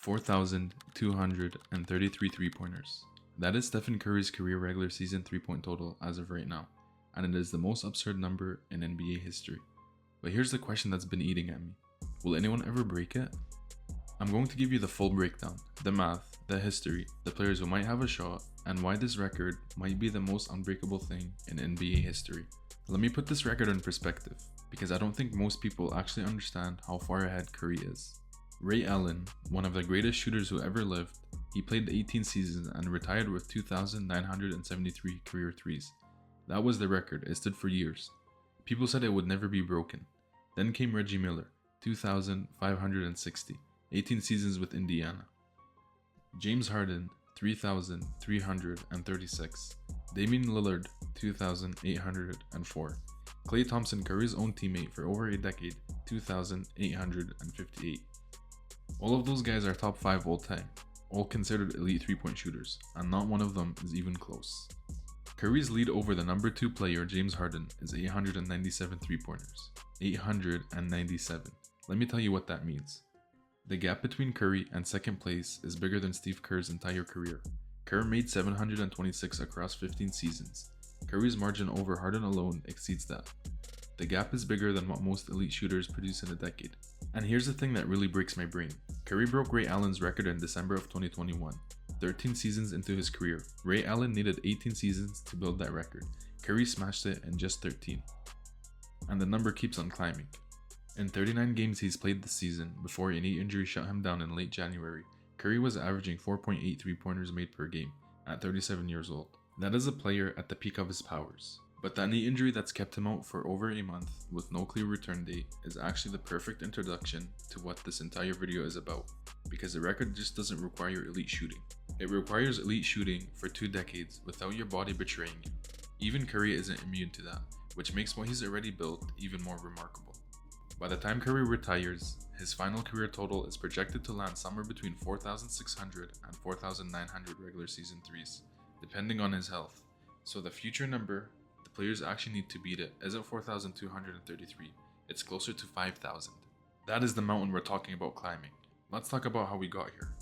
4,233 three-pointers. That is Stephen Curry's career regular season three-point total as of right now, and it is the most absurd number in NBA history. But here's the question that's been eating at me. Will anyone ever break it? I'm going to give you the full breakdown, the math, the history, the players who might have a shot, and why this record might be the most unbreakable thing in NBA history. Let me put this record in perspective, because I don't think most people actually understand how far ahead Curry is. Ray Allen, one of the greatest shooters who ever lived, he played 18 seasons and retired with 2,973 career threes. That was the record, it stood for years. People said it would never be broken. Then came Reggie Miller, 2,560, 18 seasons with Indiana. James Harden, 3,336. Damian Lillard, 2,804. Klay Thompson, Curry's own teammate for over a decade, 2,858. All of those guys are top 5 all time, all considered elite 3-point shooters, and not one of them is even close. Curry's lead over the number 2 player, James Harden, is 897 3-pointers. 897. Let me tell you what that means. The gap between Curry and second place is bigger than Steve Kerr's entire career. Kerr made 726 across 15 seasons. Curry's margin over Harden alone exceeds that. The gap is bigger than what most elite shooters produce in a decade. And here's the thing that really breaks my brain. Curry broke Ray Allen's record in December of 2021. 13 seasons into his career, Ray Allen needed 18 seasons to build that record. Curry smashed it in just 13. And the number keeps on climbing. In 39 games he's played this season, before a knee injury shut him down in late January, Curry was averaging 4.8 3-pointers made per game, at 37 years old. That is a player at the peak of his powers. But that knee injury that's kept him out for over a month with no clear return date is actually the perfect introduction to what this entire video is about, because the record just doesn't require elite shooting. It requires elite shooting for 2 decades without your body betraying you. Even Curry isn't immune to that, which makes what he's already built even more remarkable. By the time Curry retires, his final career total is projected to land somewhere between 4,600 and 4,900 regular season threes, depending on his health. So the future number the players actually need to beat it isn't 4,233, it's closer to 5,000. That is the mountain we're talking about climbing. Let's talk about how we got here.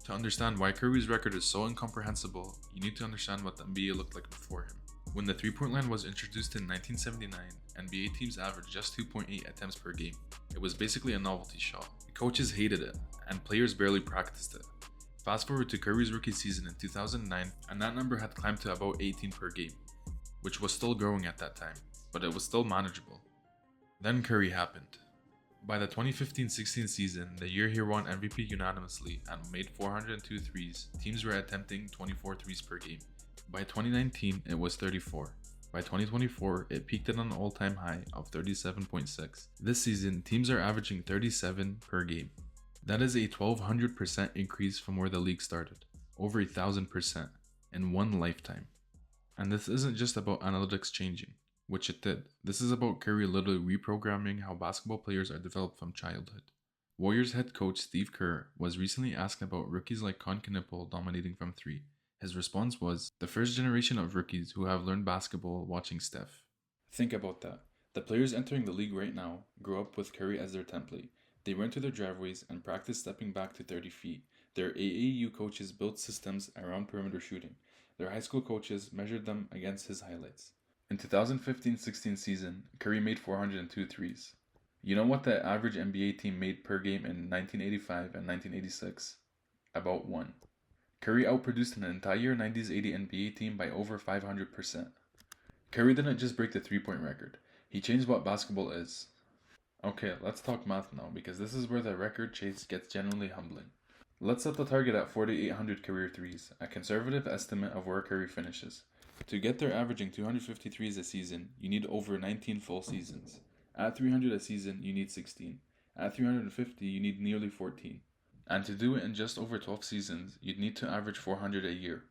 To understand why Curry's record is so incomprehensible, you need to understand what the NBA looked like before him. When the 3-point line was introduced in 1979, NBA teams averaged just 2.8 attempts per game. It was basically a novelty shot. Coaches hated it, and players barely practiced it. Fast forward to Curry's rookie season in 2009, and that number had climbed to about 18 per game, which was still growing at that time, but it was still manageable. Then Curry happened. By the 2015-16 season, the year he won MVP unanimously and made 402 threes, teams were attempting 24 threes per game. By 2019, it was 34. By 2024, it peaked at an all-time high of 37.6. This season, teams are averaging 37 per game. That is a 1,200% increase from where the league started, over 1,000% in one lifetime. And this isn't just about analytics changing, which it did. This is about Curry literally reprogramming how basketball players are developed from childhood. Warriors head coach Steve Kerr was recently asked about rookies like Con Knipple dominating from 3. His response was, the first generation of rookies who have learned basketball watching Steph. Think about that. The players entering the league right now grew up with Curry as their template. They went to their driveways and practiced stepping back to 30 feet. Their AAU coaches built systems around perimeter shooting. Their high school coaches measured them against his highlights. In 2015-16 season, Curry made 402 threes. You know what the average NBA team made per game in 1985 and 1986? About 1. Curry outproduced an entire 90s-80 NBA team by over 500%. Curry didn't just break the 3-point record, he changed what basketball is. Okay, let's talk math now, because this is where the record chase gets genuinely humbling. Let's set the target at 4,800 career threes, a conservative estimate of where Curry finishes. To get there averaging 250 threes a season, you need over 19 full seasons. At 300 a season, you need 16. At 350, you need nearly 14. And to do it in just over 12 seasons, you'd need to average 400 a year.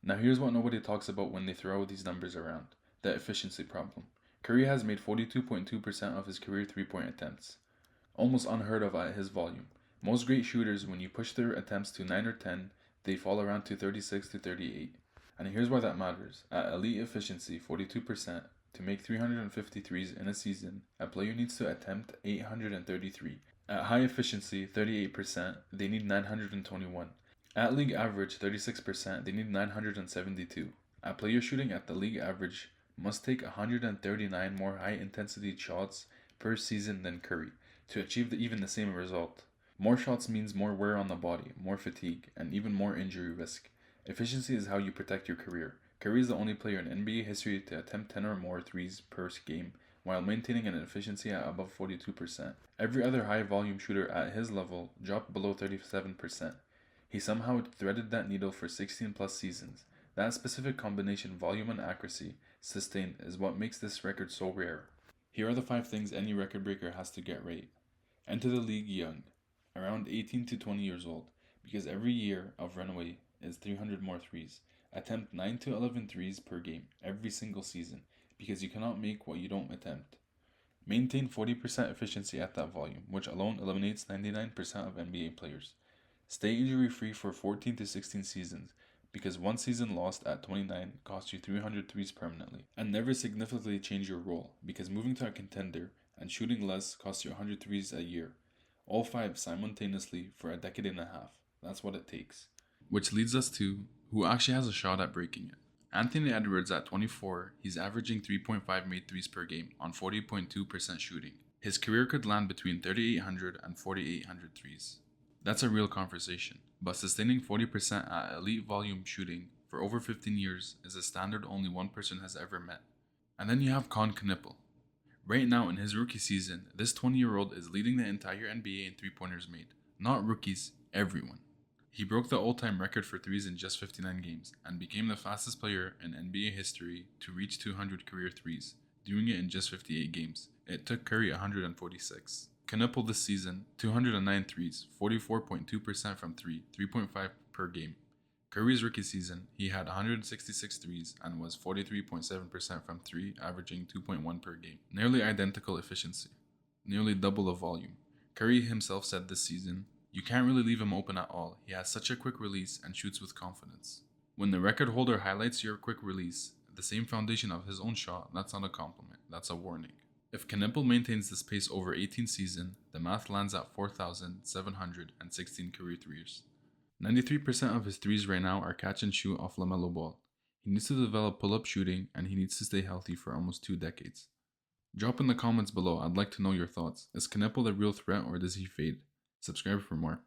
Now here's what nobody talks about when they throw these numbers around, the efficiency problem. Curry has made 42.2% of his career 3-point attempts, almost unheard of at his volume. Most great shooters, when you push their attempts to 9 or 10, they fall around to 36 to 38. And here's why that matters. At elite efficiency, 42%, to make 350 threes in a season, a player needs to attempt 833. At high efficiency, 38%, they need 921. At league average, 36%, they need 972. A player shooting at the league average must take 139 more high intensity shots per season than Curry to achieve even the same result. More shots means more wear on the body, more fatigue, and even more injury risk. Efficiency is how you protect your career. Curry is the only player in NBA history to attempt 10 or more threes per game while maintaining an efficiency at above 42%. Every other high volume shooter at his level dropped below 37%. He somehow threaded that needle for 16 plus seasons. That specific combination, volume and accuracy, sustained, is what makes this record so rare. Here are the 5 things any record breaker has to get right. Enter the league young, around 18 to 20 years old, because every year of runaway is 300 more threes. Attempt 9 to 11 threes per game every single season, because you cannot make what you don't attempt. Maintain 40% efficiency at that volume, which alone eliminates 99% of NBA players. Stay injury free for 14 to 16 seasons, because one season lost at 29 costs you 300 threes permanently. And never significantly change your role, because moving to a contender and shooting less costs you 100 threes a year. All 5 simultaneously for a decade and a half. That's what it takes. Which leads us to who actually has a shot at breaking it. Anthony Edwards at 24, he's averaging 3.5 made threes per game on 40.2% shooting. His career could land between 3,800 and 4,800 threes. That's a real conversation, but sustaining 40% at elite volume shooting for over 15 years is a standard only one person has ever met. And then you have Con Knippel. Right now in his rookie season, this 20-year-old is leading the entire NBA in three-pointers made. Not rookies, everyone. He broke the all-time record for threes in just 59 games and became the fastest player in NBA history to reach 200 career threes, doing it in just 58 games. It took Curry 146. Knippel this season, 209 threes, 44.2% from 3.5 per game. Curry's rookie season, he had 166 threes and was 43.7% from 3, averaging 2.1 per game. Nearly identical efficiency, nearly double the volume. Curry himself said this season, "You can't really leave him open at all. He has such a quick release and shoots with confidence." When the record holder highlights your quick release, the same foundation of his own shot, that's not a compliment, that's a warning. If Knippel maintains this pace over 18 seasons, the math lands at 4,716 career threes. 93% of his threes right now are catch and shoot off LaMelo Ball. He needs to develop pull-up shooting, and he needs to stay healthy for almost 2 decades. Drop in the comments below, I'd like to know your thoughts. Is Knippel a real threat or does he fade? Subscribe for more.